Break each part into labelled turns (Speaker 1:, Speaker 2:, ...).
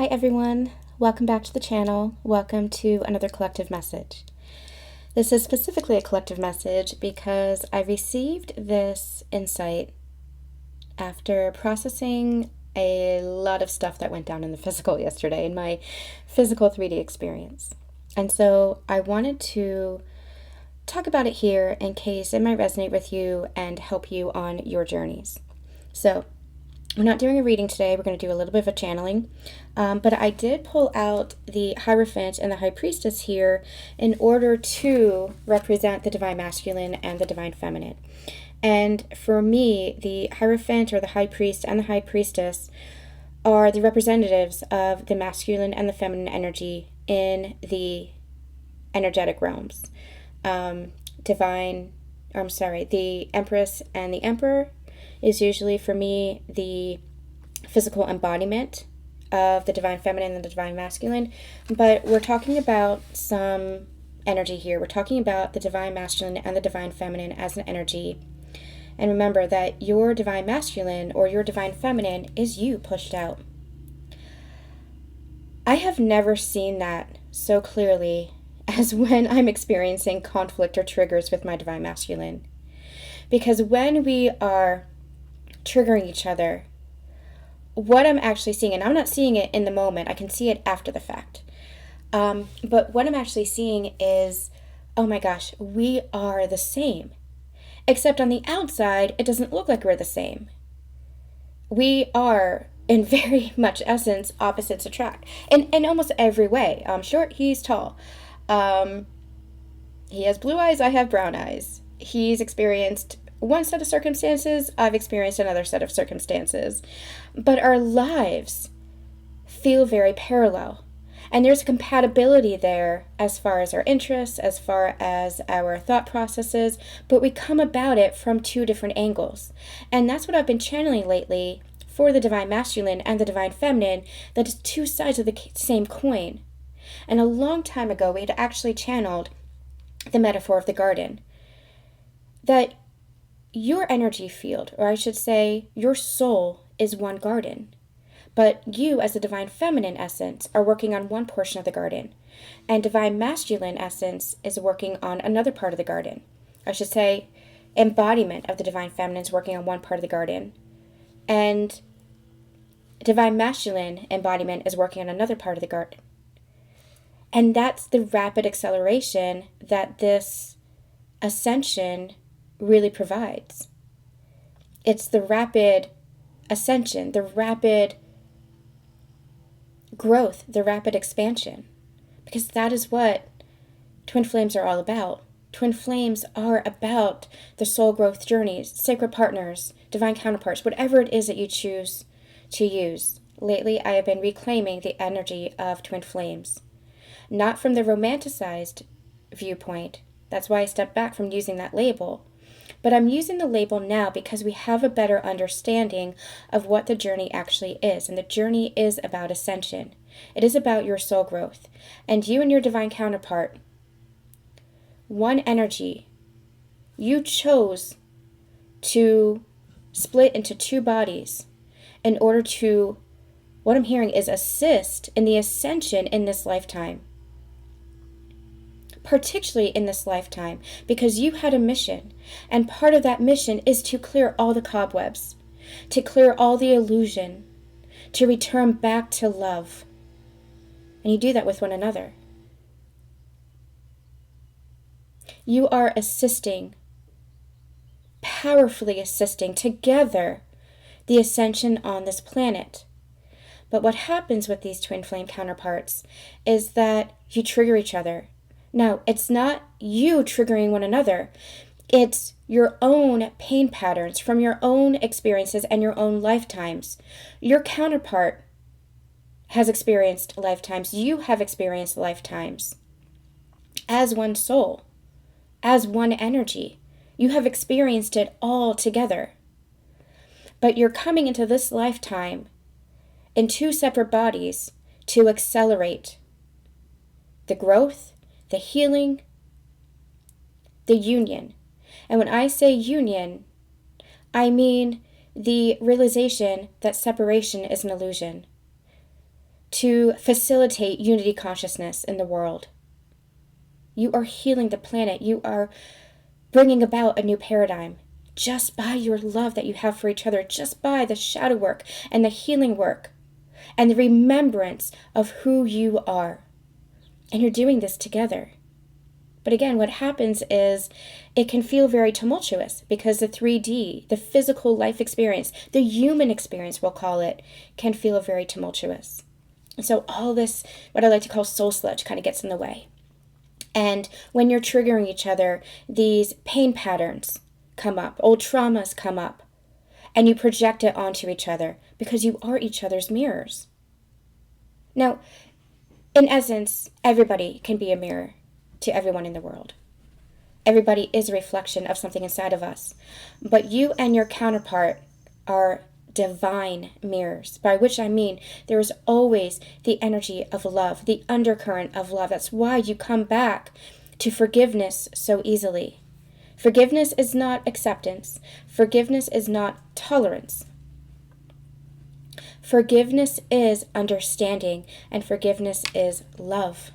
Speaker 1: Hi everyone, welcome back to the channel. Welcome to another collective message. This is specifically a collective message because I received this insight after processing a lot of stuff that went down in the physical yesterday, in my physical 3D experience. And so I wanted to talk about it here in case it might resonate with you and help you on your journeys. So we're not doing a reading today. We're going to do a little bit of a channeling. But I did pull out the Hierophant and the High Priestess here in order to represent the Divine Masculine and the Divine Feminine. And for me, the Hierophant or the High Priest and the High Priestess are the representatives of the masculine and the feminine energy in the energetic realms. The Empress and the Emperor is usually for me the physical embodiment of the Divine Feminine and the Divine Masculine, but we're talking about some energy here. We're talking about the Divine Masculine and the Divine Feminine as an energy. And remember that your Divine Masculine or your Divine Feminine is you pushed out. I have never seen that so clearly as when I'm experiencing conflict or triggers with my Divine Masculine. Because when we are triggering each other, what I'm actually seeing, and I'm not seeing it in the moment, I can see it after the fact, but what I'm actually seeing is, oh my gosh, we are the same, except on the outside it doesn't look like we're the same. We are in very much essence opposites attract in almost every way. Short, he's tall. He has blue eyes, I have brown eyes. He's experienced one set of circumstances, I've experienced another set of circumstances. But our lives feel very parallel. And there's compatibility there as far as our interests, as far as our thought processes, but we come about it from two different angles. And that's what I've been channeling lately for the Divine Masculine and the Divine Feminine, that is two sides of the same coin. And a long time ago, we had actually channeled the metaphor of the garden. That your energy field, or I should say, your soul is one garden. But you, as a Divine Feminine essence, are working on one portion of the garden. And Divine Masculine essence is working on another part of the garden. I should say, embodiment of the Divine Feminine is working on one part of the garden. And Divine Masculine embodiment is working on another part of the garden. And that's the rapid acceleration that this ascension really provides. It's the rapid ascension, the rapid growth, the rapid expansion, because that is what twin flames are all about. Twin flames are about the soul growth journeys, sacred partners, divine counterparts, whatever it is that you choose to use. Lately, I have been reclaiming the energy of twin flames, not from the romanticized viewpoint. That's why I stepped back from using that label. But I'm using the label now because we have a better understanding of what the journey actually is. And the journey is about ascension. It is about your soul growth. And you and your divine counterpart, one energy, you chose to split into two bodies in order to, what I'm hearing is assist in the ascension in this lifetime. Particularly in this lifetime, because you had a mission, and part of that mission is to clear all the cobwebs, to clear all the illusion, to return back to love. And you do that with one another. You are assisting, powerfully assisting together the ascension on this planet. But what happens with these twin flame counterparts is that you trigger each other. No, it's not you triggering one another. It's your own pain patterns from your own experiences and your own lifetimes. Your counterpart has experienced lifetimes. You have experienced lifetimes. As one soul, as one energy, you have experienced it all together. But you're coming into this lifetime in two separate bodies to accelerate the growth, the healing, the union. And when I say union, I mean the realization that separation is an illusion. to facilitate unity consciousness in the world. You are healing the planet. You are bringing about a new paradigm just by your love that you have for each other, just by the shadow work and the healing work and the remembrance of who you are. And you're doing this together. But again, what happens is it can feel very tumultuous because the 3D, the physical life experience, the human experience, we'll call it, can feel very tumultuous. So all this, what I like to call soul sludge, kind of gets in the way. And when you're triggering each other, these pain patterns come up, old traumas come up, and you project it onto each other because you are each other's mirrors. Now, in essence, everybody can be a mirror to everyone in the world. Everybody is a reflection of something inside of us. But you and your counterpart are divine mirrors, by which I mean there is always the energy of love, the undercurrent of love. That's why you come back to forgiveness so easily. Forgiveness is not acceptance. Forgiveness is not tolerance. Forgiveness is understanding, and forgiveness is love.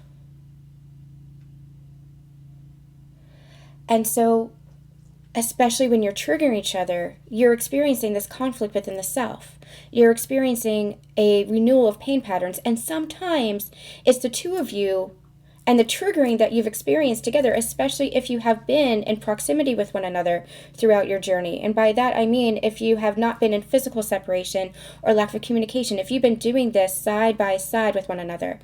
Speaker 1: And so, especially when you're triggering each other, you're experiencing this conflict within the self. You're experiencing a renewal of pain patterns, and sometimes it's the two of you and the triggering that you've experienced together, especially if you have been in proximity with one another throughout your journey. And by that I mean if you have not been in physical separation or lack of communication, if you've been doing this side by side with one another.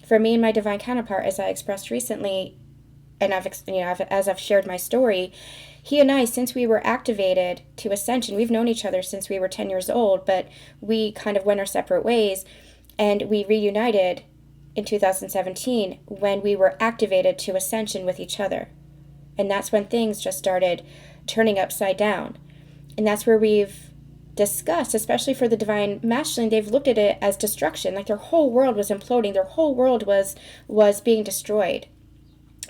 Speaker 1: For me and my divine counterpart, as I expressed recently, and as I've shared my story, he and I, since we were activated to ascension, we've known each other since we were 10 years old, but we kind of went our separate ways, and we reunited in 2017 when we were activated to ascension with each other. And that's when things just started turning upside down. And that's where we've discussed, especially for the divine masculine, they've looked at it as destruction, like their whole world was imploding, their whole world was being destroyed.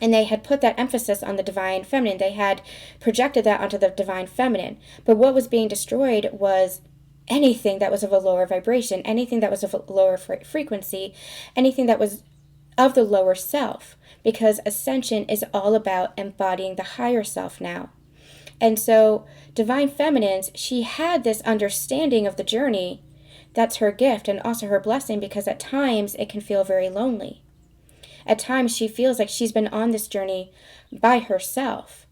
Speaker 1: And they had put that emphasis on the divine feminine. They had projected that onto the divine feminine. But what was being destroyed was anything that was of a lower vibration, anything that was of a lower frequency, anything that was of the lower self. Because ascension is all about embodying the higher self now. And so divine feminines, she had this understanding of the journey. That's her gift and also her blessing, because at times it can feel very lonely. At times she feels like she's been on this journey by herself.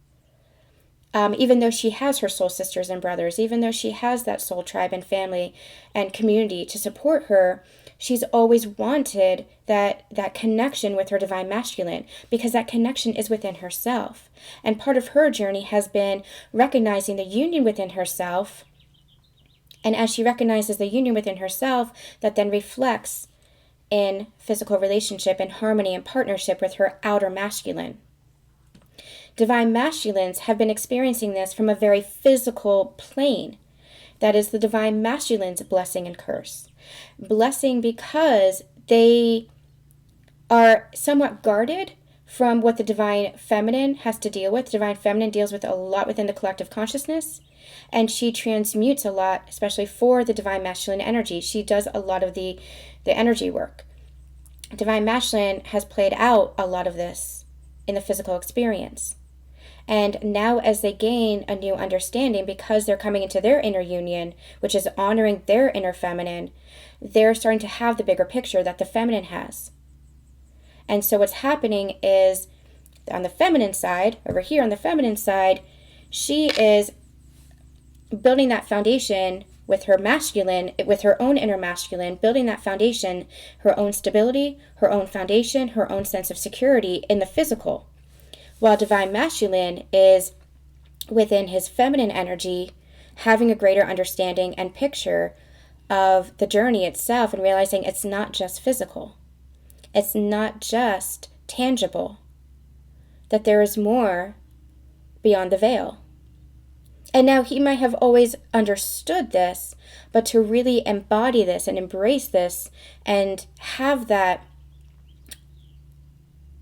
Speaker 1: Even though she has her soul sisters and brothers, even though she has that soul tribe and family and community to support her, she's always wanted that connection with her divine masculine, because that connection is within herself. And part of her journey has been recognizing the union within herself. And as she recognizes the union within herself, that then reflects in physical relationship and harmony and partnership with her outer masculine. Divine masculines have been experiencing this from a very physical plane. That is the divine masculine's blessing and curse. Blessing because they are somewhat guarded from what the divine feminine has to deal with. Divine feminine deals with a lot within the collective consciousness, and she transmutes a lot, especially for the divine masculine energy. She does a lot of the energy work. Divine masculine has played out a lot of this in the physical experience. And now as they gain a new understanding, because they're coming into their inner union, which is honoring their inner feminine, they're starting to have the bigger picture that the feminine has. And so what's happening is, on the feminine side, over here on the feminine side, she is building that foundation with her masculine, with her own inner masculine, building that foundation, her own stability, her own foundation, her own sense of security in the physical. While divine masculine is within his feminine energy, having a greater understanding and picture of the journey itself, and realizing it's not just physical. It's not just tangible. That there is more beyond the veil. And now he might have always understood this, but to really embody this and embrace this and have that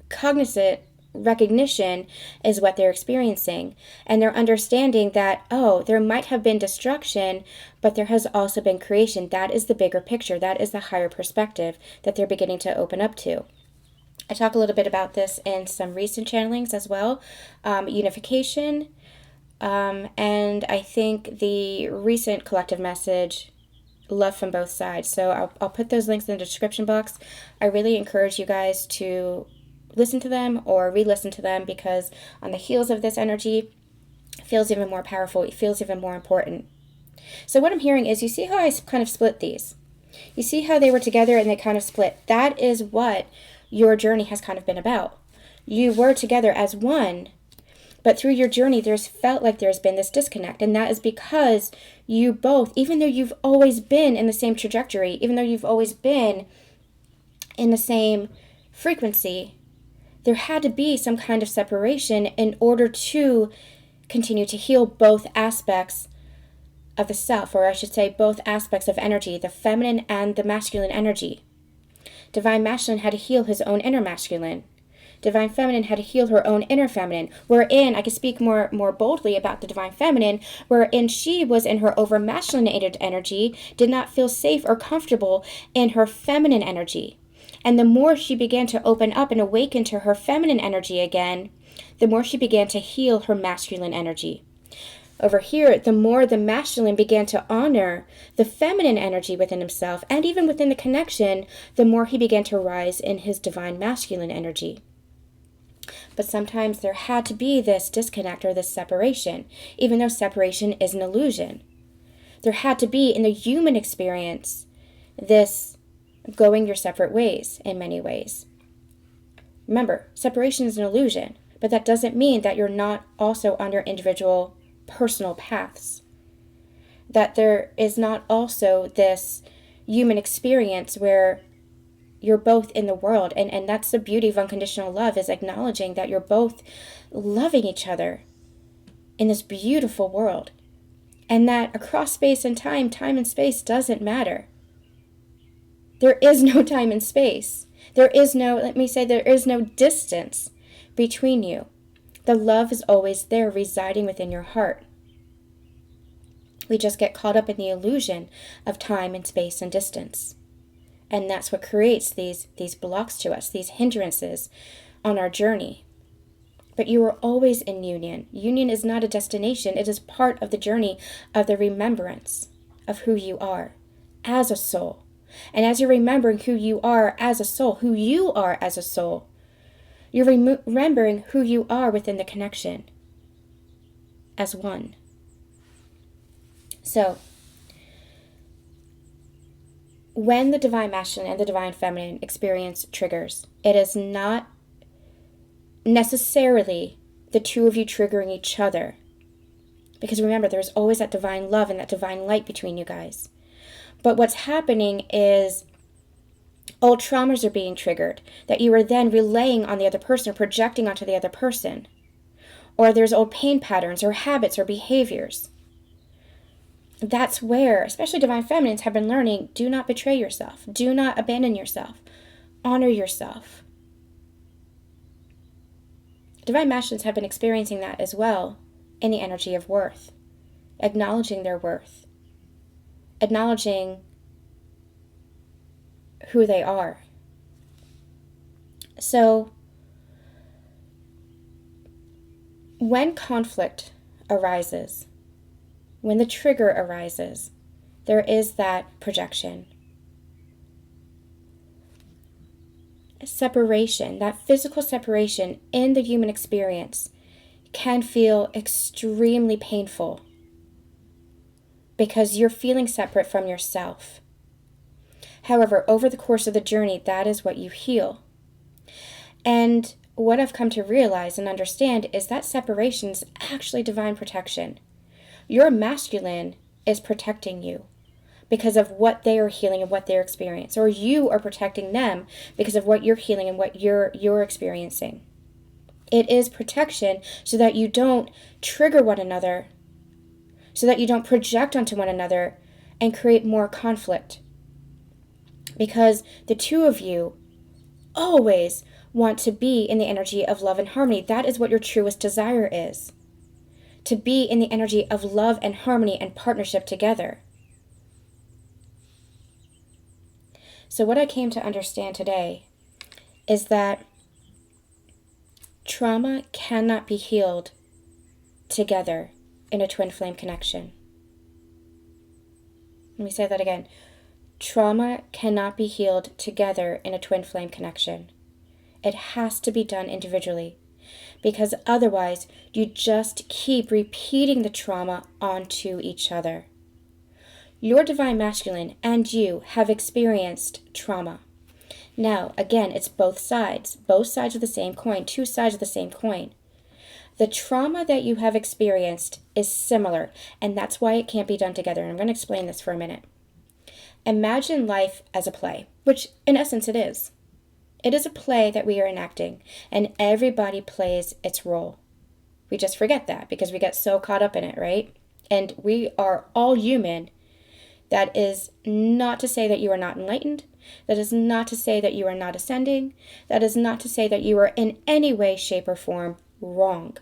Speaker 1: cognizant recognition is what they're experiencing. And they're understanding that, oh, there might have been destruction, but there has also been creation. That is the bigger picture. That is the higher perspective that they're beginning to open up to. I talk a little bit about this in some recent channelings as well. Unification. And I think the recent collective message, love from both sides. So I'll put those links in the description box. I really encourage you guys to listen to them or re-listen to them, because on the heels of this energy, it feels even more powerful. It feels even more important. So what I'm hearing is, you see how I kind of split these? You see how they were together and they kind of split? That is what your journey has kind of been about. You were together as one, but through your journey, there's felt like there's been this disconnect. And that is because you both, even though you've always been in the same trajectory, even though you've always been in the same frequency, there had to be some kind of separation in order to continue to heal both aspects of the self, or I should say both aspects of energy, the feminine and the masculine energy. Divine Masculine had to heal his own inner masculine. Divine Feminine had to heal her own inner feminine, wherein I could speak more boldly about the Divine Feminine, wherein she was in her over masculinated energy, did not feel safe or comfortable in her feminine energy. And the more she began to open up and awaken to her feminine energy again, the more she began to heal her masculine energy. Over here, the more the masculine began to honor the feminine energy within himself, and even within the connection, the more he began to rise in his divine masculine energy. But sometimes there had to be this disconnect or this separation, even though separation is an illusion. There had to be, in the human experience, this going your separate ways in many ways. Remember, separation is an illusion, but that doesn't mean that you're not also on your individual personal paths. That there is not also this human experience where you're both in the world. And that's the beauty of unconditional love, is acknowledging that you're both loving each other in this beautiful world. And that across space and time and space doesn't matter. There is no time and space. There is no distance between you. The love is always there, residing within your heart. We just get caught up in the illusion of time and space and distance. And that's what creates these blocks to us, these hindrances on our journey. But you are always in union. Union is not a destination. It is part of the journey of the remembrance of who you are as a soul. And as you're remembering who you are as a soul, you're remembering who you are within the connection as one. So, when the Divine Masculine and the Divine Feminine experience triggers, it is not necessarily the two of you triggering each other. Because remember, there's always that divine love and that divine light between you guys. But what's happening is old traumas are being triggered that you are then relaying on the other person or projecting onto the other person. Or there's old pain patterns or habits or behaviors. That's where, especially Divine Feminines, have been learning, do not betray yourself. Do not abandon yourself. Honor yourself. Divine Masculines have been experiencing that as well in the energy of worth. Acknowledging their worth. Acknowledging who they are. So, when conflict arises, when the trigger arises, there is that projection. Separation, that physical separation in the human experience can feel extremely painful because you're feeling separate from yourself. However, over the course of the journey, that is what you heal. And what I've come to realize and understand is that separation is actually divine protection. Your masculine is protecting you because of what they are healing and what they're experiencing. Or you are protecting them because of what you're healing and what you're experiencing. It is protection so that you don't trigger one another, so that you don't project onto one another and create more conflict. Because the two of you always want to be in the energy of love and harmony. That is what your truest desire is. To be in the energy of love and harmony and partnership together. So what I came to understand today is that trauma cannot be healed together in a twin flame connection. Let me say that again. Trauma cannot be healed together in a twin flame connection. It has to be done individually, because otherwise you just keep repeating the trauma onto each other. Your divine masculine and you have experienced trauma. Now, again, it's both sides of the same coin, two sides of the same coin. The trauma that you have experienced is similar, and that's why it can't be done together. And I'm going to explain this for a minute. Imagine life as a play, which in essence it is. It is a play that we are enacting, and everybody plays its role. We just forget that because we get so caught up in it, right? And we are all human. That is not to say that you are not enlightened. That is not to say that you are not ascending. That is not to say that you are in any way, shape, or form wrong.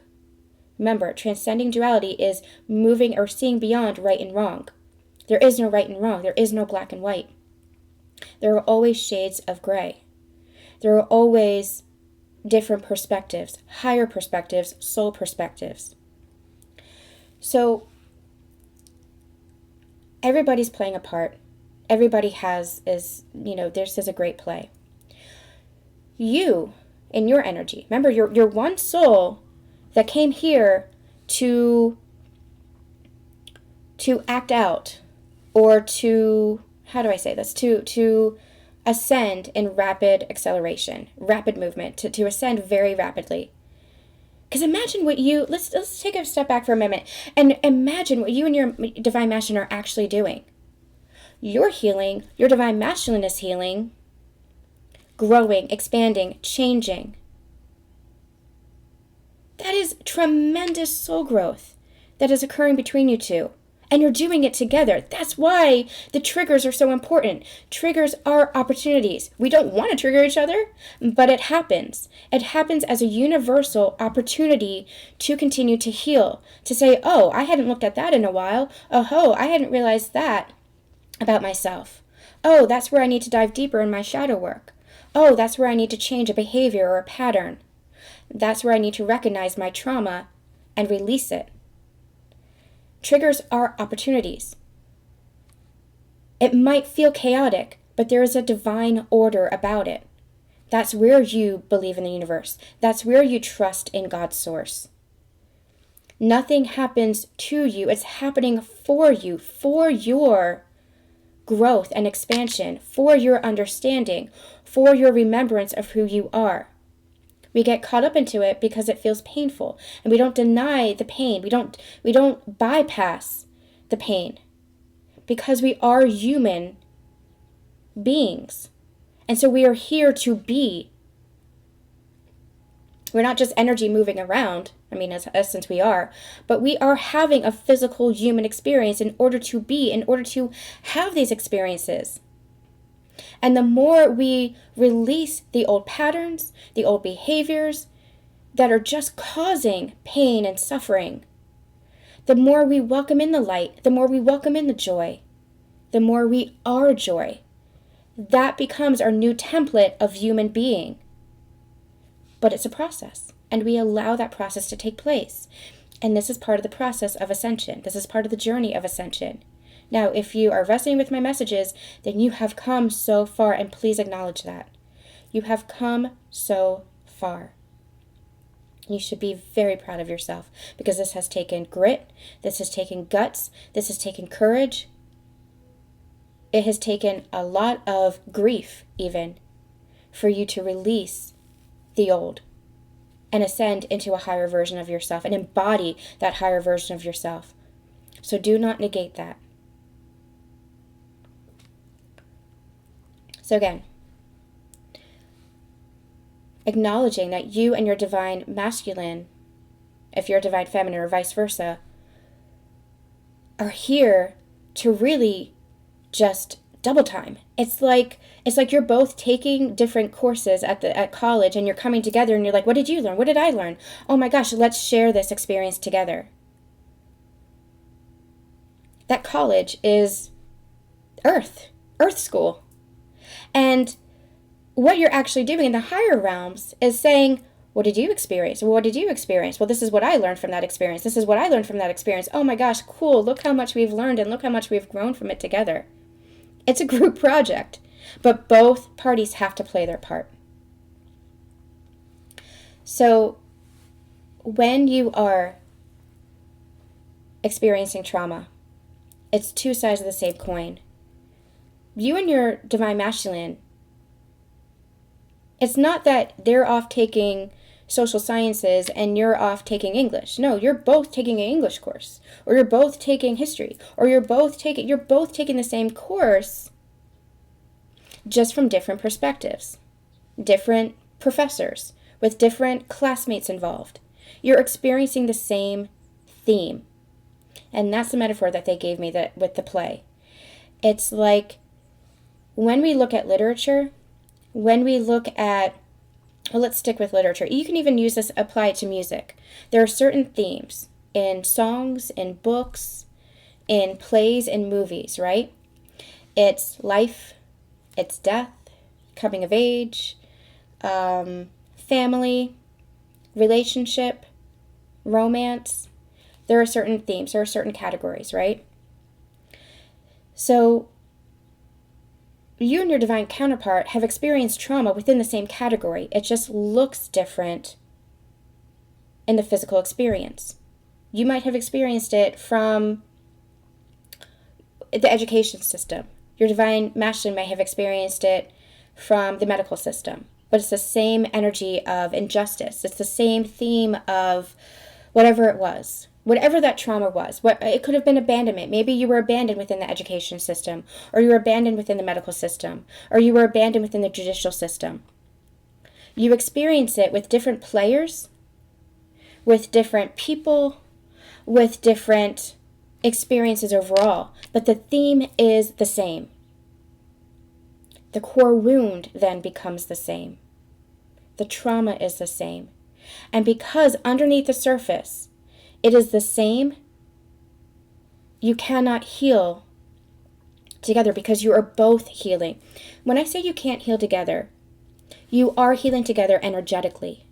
Speaker 1: Remember, transcending duality is moving or seeing beyond right and wrong. There is no right and wrong. There is no black and white. There are always shades of gray. There are always different perspectives, higher perspectives, soul perspectives. So everybody's playing a part. Everybody this is a great play. You, in your energy, remember, you're one soul that came here to act out, or to, how do I say this, to ascend in rapid acceleration, rapid movement, to ascend very rapidly. Because imagine what let's take a step back for a moment and imagine what you and your divine masculine are actually doing. You're healing, your divine masculine is healing, growing, expanding, changing. That is tremendous soul growth that is occurring between you two. And you're doing it together. That's why the triggers are so important. Triggers are opportunities. We don't want to trigger each other, but it happens. It happens as a universal opportunity to continue to heal. To say, oh, I hadn't looked at that in a while. Oh, I hadn't realized that about myself. Oh, that's where I need to dive deeper in my shadow work. Oh, that's where I need to change a behavior or a pattern. That's where I need to recognize my trauma and release it. Triggers are opportunities. It might feel chaotic, but there is a divine order about it. That's where you believe in the universe. That's where you trust in God's source. Nothing happens to you. It's happening for you, for your growth and expansion, for your understanding, for your remembrance of who you are. We get caught up into it because it feels painful, and we don't deny the pain. We don't bypass the pain, because we are human beings. And so we are here to be. We're not just energy moving around. I mean, as since we are, but we are having a physical human experience in order to have these experiences. And the more we release the old patterns, the old behaviors that are just causing pain and suffering, the more we welcome in the light, the more we welcome in the joy, the more we are joy. That becomes our new template of human being. But it's a process, and we allow that process to take place. And this is part of the process of ascension. This is part of the journey of ascension. Now, if you are resonating with my messages, then you have come so far, and please acknowledge that. You have come so far. You should be very proud of yourself, because this has taken grit, this has taken guts, this has taken courage. It has taken a lot of grief, even, for you to release the old and ascend into a higher version of yourself and embody that higher version of yourself. So do not negate that. So again, acknowledging that you and your divine masculine, if you're a divine feminine or vice versa, are here to really just double time. It's like you're both taking different courses at college, and you're coming together and you're like, what did you learn? What did I learn? Oh my gosh, let's share this experience together. That college is earth school. And what you're actually doing in the higher realms is saying, what did you experience? Well, what did you experience? Well, this is what I learned from that experience. This is what I learned from that experience. Oh my gosh, cool. Look how much we've learned and look how much we've grown from it together. It's a group project, but both parties have to play their part. So when you are experiencing trauma, it's two sides of the same coin. You and your divine masculine, it's not that they're off taking social sciences and you're off taking English. No, you're both taking an English course, or you're both taking history, or you're both taking the same course, just from different perspectives, different professors with different classmates involved. You're experiencing the same theme. And that's the metaphor that they gave me with the play. It's like when we look at literature, when we look at, well, let's stick with literature. You can even apply it to music. There are certain themes in songs, in books, in plays, in movies, right? It's life, it's death, coming of age, family, relationship, romance. There are certain themes, there are certain categories, right? So you and your divine counterpart have experienced trauma within the same category. It just looks different in the physical experience. You might have experienced it from the education system. Your divine masculine may have experienced it from the medical system. But it's the same energy of injustice. It's the same theme of whatever it was. Whatever that trauma was. It could have been abandonment. Maybe you were abandoned within the education system, or you were abandoned within the medical system, or you were abandoned within the judicial system. You experience it with different players, with different people, with different experiences overall, but the theme is the same. The core wound then becomes the same. The trauma is the same. And because underneath the surface, it is the same, you cannot heal together because you are both healing. When I say you can't heal together, you are healing together energetically.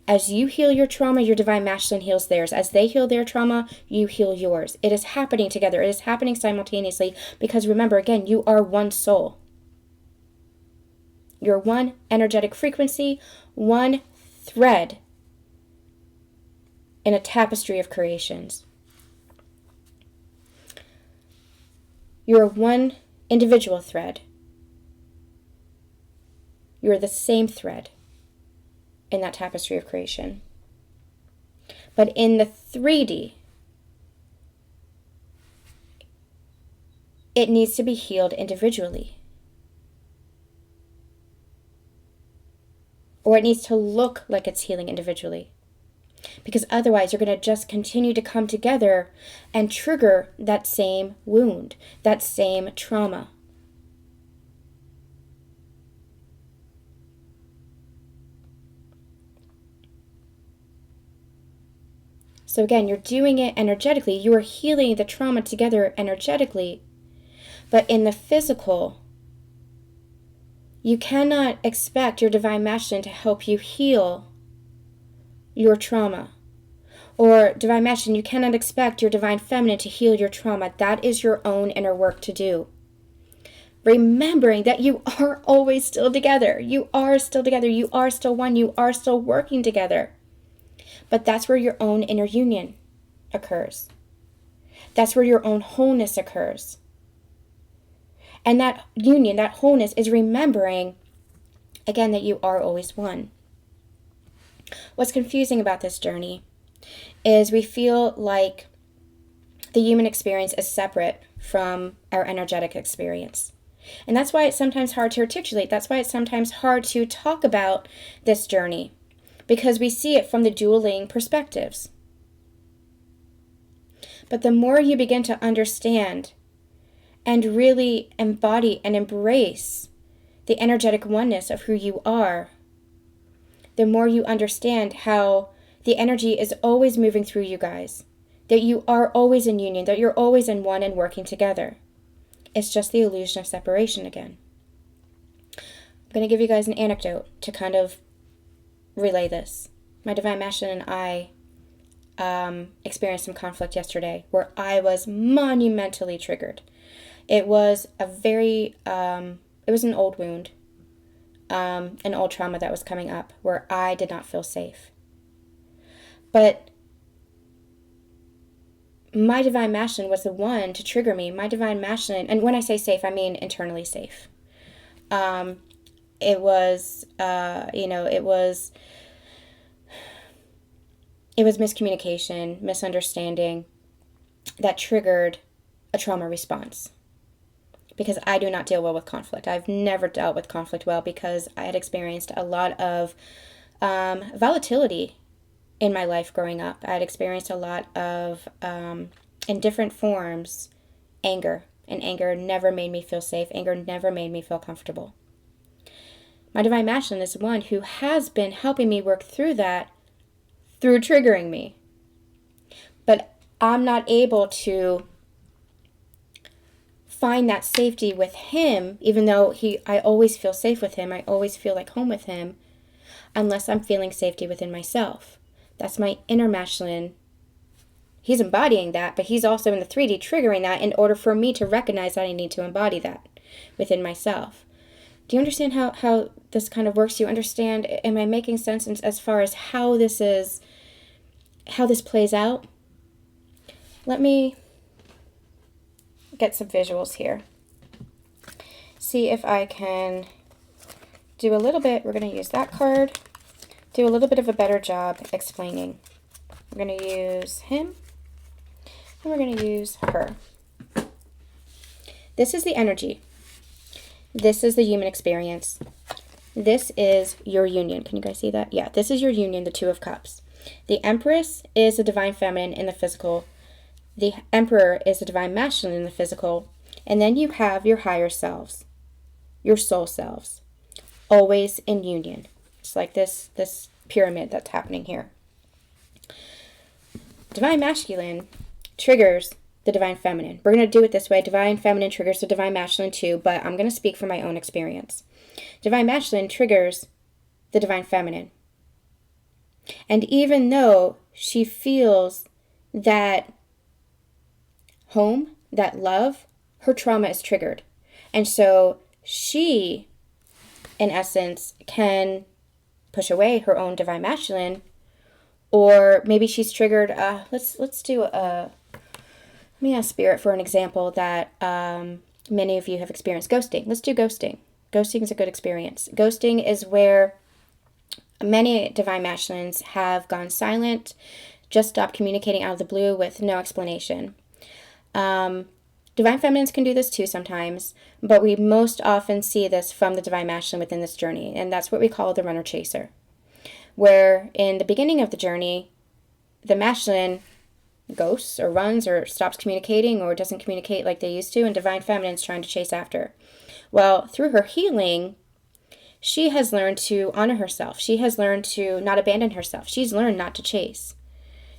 Speaker 1: As you heal your trauma, your divine masculine heals theirs. As they heal their trauma, you heal yours. It is happening together. It is happening simultaneously because remember, again, you are one soul. You're one energetic frequency, one thread in a tapestry of creations. You're one individual thread. You're the same thread in that tapestry of creation. But in the 3D, it needs to be healed individually. Or it needs to look like it's healing individually. Because otherwise you're going to just continue to come together and trigger that same wound, that same trauma. So again, you're doing it energetically. You are healing the trauma together energetically. But in the physical, you cannot expect your divine masculine to help you heal your trauma. Or divine masculine, you cannot expect your divine feminine to heal your trauma. That is your own inner work to do. Remembering that you are always still together. You are still together. You are still one. You are still working together. But that's where your own inner union occurs. That's where your own wholeness occurs. And that union, that wholeness is remembering, again, that you are always one. What's confusing about this journey is we feel like the human experience is separate from our energetic experience. And that's why it's sometimes hard to articulate. That's why it's sometimes hard to talk about this journey, because we see it from the dueling perspectives. But the more you begin to understand and really embody and embrace the energetic oneness of who you are, the more you understand how the energy is always moving through you guys, that you are always in union, that you're always in one and working together. It's just the illusion of separation again. I'm going to give you guys an anecdote to kind of relay this. My Divine Masculine and I experienced some conflict yesterday where I was monumentally triggered. It was it was an old wound, an old trauma that was coming up where I did not feel safe. But my Divine Masculine was the one to trigger me. My Divine Masculine, and when I say safe, I mean internally safe. It was miscommunication, misunderstanding that triggered a trauma response. Because I do not deal well with conflict. I've never dealt with conflict well because I had experienced a lot of volatility in my life growing up. I had experienced a lot of, in different forms, anger. And anger never made me feel safe. Anger never made me feel comfortable. My Divine Masculine is one who has been helping me work through that through triggering me. But I'm not able to find that safety with him, even though I always feel safe with him. I always feel like home with him, unless I'm feeling safety within myself. That's my inner masculine. He's embodying that, but he's also in the 3D triggering that in order for me to recognize that I need to embody that within myself. Do you understand how this kind of works? Do you understand? Am I making sense as far as how this plays out? Let me get some visuals here. See if I can do a little bit. We're going to use that card. Do a little bit of a better job explaining. We're going to use him. And we're going to use her. This is the energy. This is the human experience. This is your union. Can you guys see that? Yeah, this is your union, the Two of Cups. The Empress is the Divine Feminine in the physical. The Emperor is the Divine Masculine in the physical. And then you have your higher selves, your soul selves, always in union. It's like this pyramid that's happening here. Divine Masculine triggers the Divine Feminine. We're going to do it this way. Divine Feminine triggers the Divine Masculine too, but I'm going to speak from my own experience. Divine Masculine triggers the Divine Feminine. And even though she feels that home, that love, her trauma is triggered. And so she, in essence, can push away her own Divine Masculine, or maybe she's triggered, let's do let me ask Spirit for an example that many of you have experienced. Ghosting. Let's do ghosting. Ghosting is a good experience. Ghosting is where many Divine Masculines have gone silent, just stopped communicating out of the blue with no explanation. Divine Feminines can do this too sometimes, but we most often see this from the Divine Masculine within this journey, and that's what we call the runner-chaser, where in the beginning of the journey, the masculine ghosts or runs or stops communicating or doesn't communicate like they used to, and Divine Feminine's trying to chase after. Well, through her healing, she has learned to honor herself. She has learned to not abandon herself. She's learned not to chase.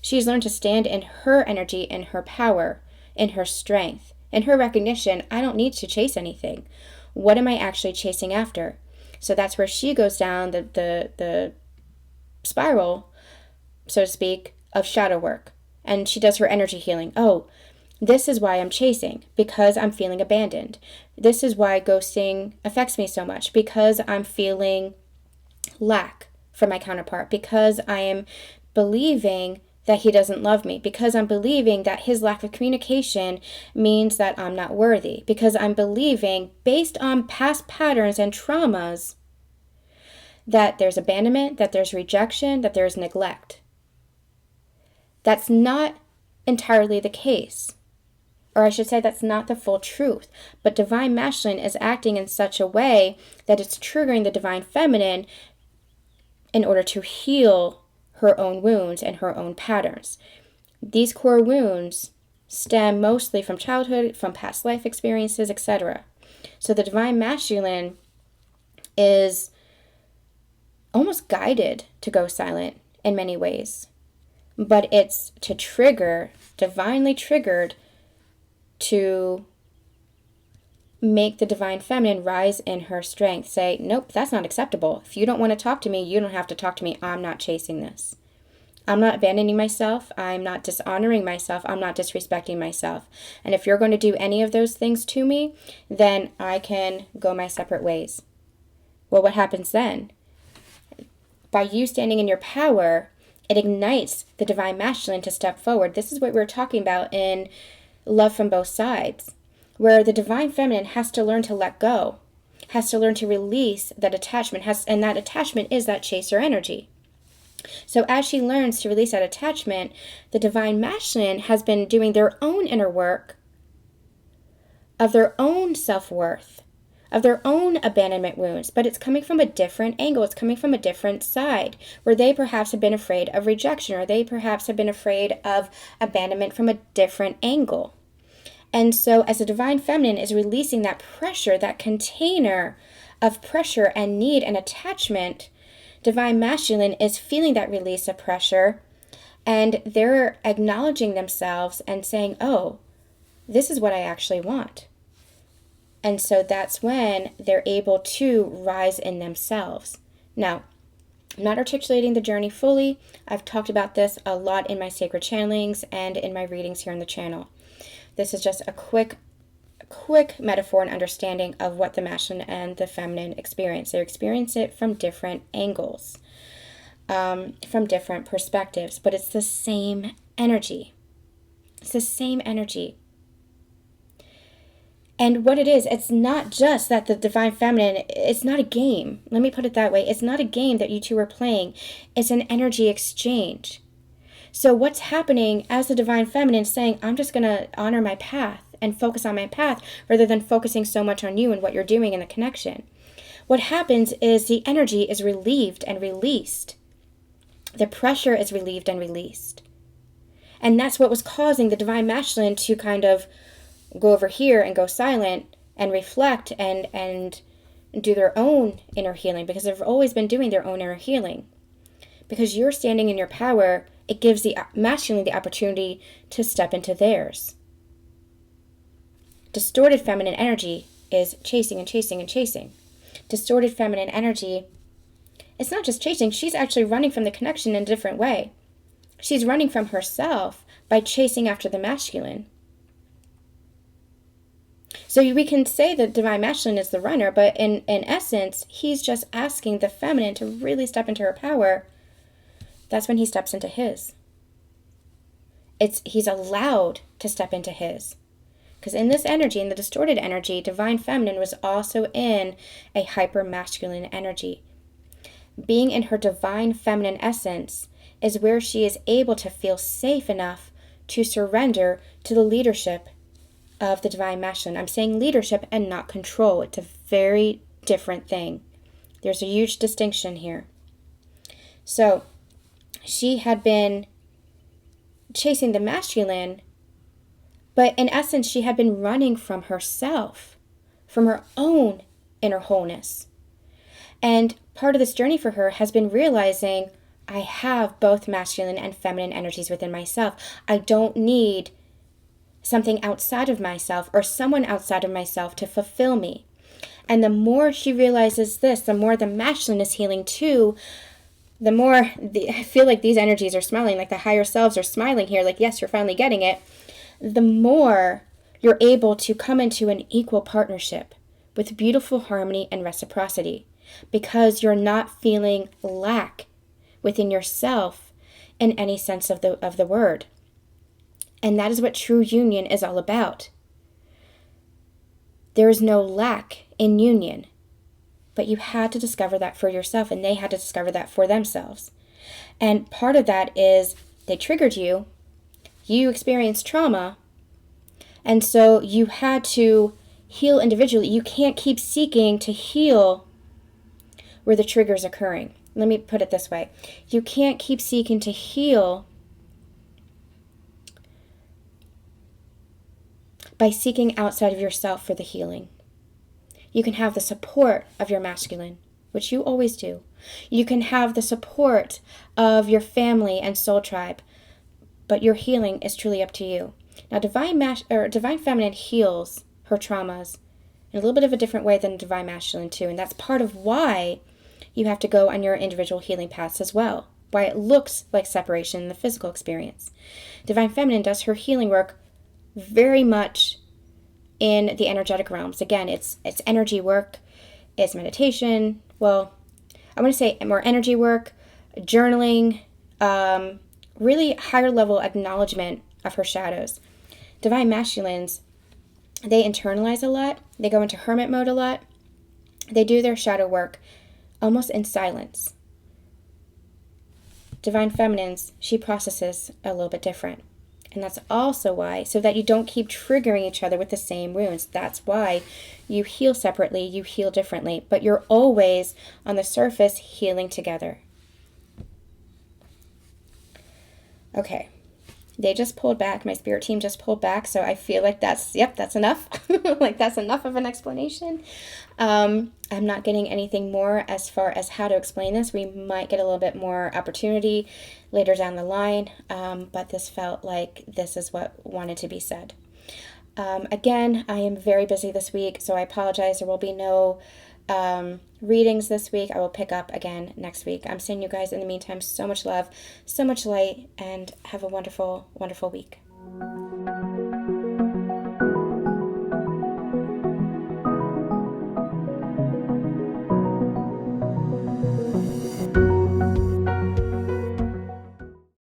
Speaker 1: She's learned to stand in her energy, in her power, in her strength, in her recognition. I don't need to chase anything. What am I actually chasing after? So that's where she goes down the spiral, so to speak, of shadow work. And she does her energy healing. Oh, this is why I'm chasing, because I'm feeling abandoned. This is why ghosting affects me so much, because I'm feeling lack from my counterpart, because I am believing that he doesn't love me, because I'm believing that his lack of communication means that I'm not worthy, because I'm believing, based on past patterns and traumas, that there's abandonment, that there's rejection, that there's neglect. That's not entirely the case. Or I should say that's not the full truth. But Divine Masculine is acting in such a way that it's triggering the Divine Feminine in order to heal her own wounds and her own patterns. These core wounds stem mostly from childhood, from past life experiences, etc. So the divine masculine is almost guided to go silent in many ways, but it's to trigger, divinely triggered, to make the divine feminine rise in her strength. Say, nope, that's not acceptable. If you don't want to talk to me, you don't have to talk to me. I'm not chasing this. I'm not abandoning myself. I'm not dishonoring myself. I'm not disrespecting myself. And if you're going to do any of those things to me, then I can go my separate ways. Well, what happens then? By you standing in your power, it ignites the divine masculine to step forward. This is what we were talking about in Love from Both Sides, where the divine feminine has to learn to let go, has to learn to release that attachment, and that attachment is that chaser energy. So as she learns to release that attachment, the divine masculine has been doing their own inner work of their own self-worth, of their own abandonment wounds, but it's coming from a different angle. It's coming from a different side, where they perhaps have been afraid of rejection, or they perhaps have been afraid of abandonment from a different angle. And so as the divine feminine is releasing that pressure, that container of pressure and need and attachment, divine masculine is feeling that release of pressure, and they're acknowledging themselves and saying, oh, this is what I actually want. And so that's when they're able to rise in themselves. Now, I'm not articulating the journey fully. I've talked about this a lot in my sacred channelings and in my readings here on the channel. This is just a quick metaphor and understanding of what the masculine and the feminine experience. They experience it from different angles, from different perspectives, but it's the same energy. It's the same energy. And what it is, it's not just that the divine feminine, it's not a game. Let me put it that way. It's not a game that you two are playing. It's an energy exchange. So what's happening as the divine feminine is saying, I'm just going to honor my path and focus on my path rather than focusing so much on you and what you're doing in the connection. What happens is the energy is relieved and released. The pressure is relieved and released. And that's what was causing the divine masculine to kind of go over here and go silent and reflect and do their own inner healing, because they've always been doing their own inner healing. Because you're standing in your power, it gives the masculine the opportunity to step into theirs. Distorted feminine energy is chasing and chasing and chasing. Distorted feminine energy, it's not just chasing, she's actually running from the connection in a different way. She's running from herself by chasing after the masculine. So we can say that divine masculine is the runner, but in essence, he's just asking the feminine to really step into her power. That's when he steps into his. He's allowed to step into his. Because in this energy, in the distorted energy, divine feminine was also in a hyper masculine energy. Being in her divine feminine essence is where she is able to feel safe enough to surrender to the leadership of the divine masculine. I'm saying leadership and not control. It's a very different thing. There's a huge distinction here. So she had been chasing the masculine, but in essence, she had been running from herself, from her own inner wholeness. And part of this journey for her has been realizing, I have both masculine and feminine energies within myself. I don't need something outside of myself or someone outside of myself to fulfill me. And the more she realizes this, the more the masculine is healing too, the more I feel like these energies are smiling, like the higher selves are smiling here, like, yes, you're finally getting it. The more you're able to come into an equal partnership with beautiful harmony and reciprocity, because you're not feeling lack within yourself in any sense of the word. And that is what true union is all about. There is no lack in union, but you had to discover that for yourself, and they had to discover that for themselves. And part of that is they triggered you, you experienced trauma, and so you had to heal individually. You can't keep seeking to heal where the trigger is occurring. Let me put it this way. You can't keep seeking to heal by seeking outside of yourself for the healing. You can have the support of your masculine, which you always do. You can have the support of your family and soul tribe, but your healing is truly up to you. Now, divine feminine heals her traumas in a little bit of a different way than divine masculine too, and that's part of why you have to go on your individual healing paths as well, why it looks like separation in the physical experience. Divine feminine does her healing work very much in the energetic realms. Again, it's energy work, it's meditation. Well, I want to say more energy work, journaling, really higher level acknowledgement of her shadows. Divine masculines, they internalize a lot. They go into hermit mode a lot. They do their shadow work almost in silence. Divine feminines, she processes a little bit different. And that's also why, so that you don't keep triggering each other with the same wounds. That's why you heal separately, you heal differently, but you're always on the surface healing together. Okay. They just pulled back. My spirit team just pulled back. So I feel like that's enough. Like that's enough of an explanation. I'm not getting anything more as far as how to explain this. We might get a little bit more opportunity later down the line. But this felt like this is what wanted to be said. Again, I am very busy this week, so I apologize. There will be no readings this week. I will pick up again next week. I'm sending you guys in the meantime so much love, so much light, and have a wonderful, wonderful week.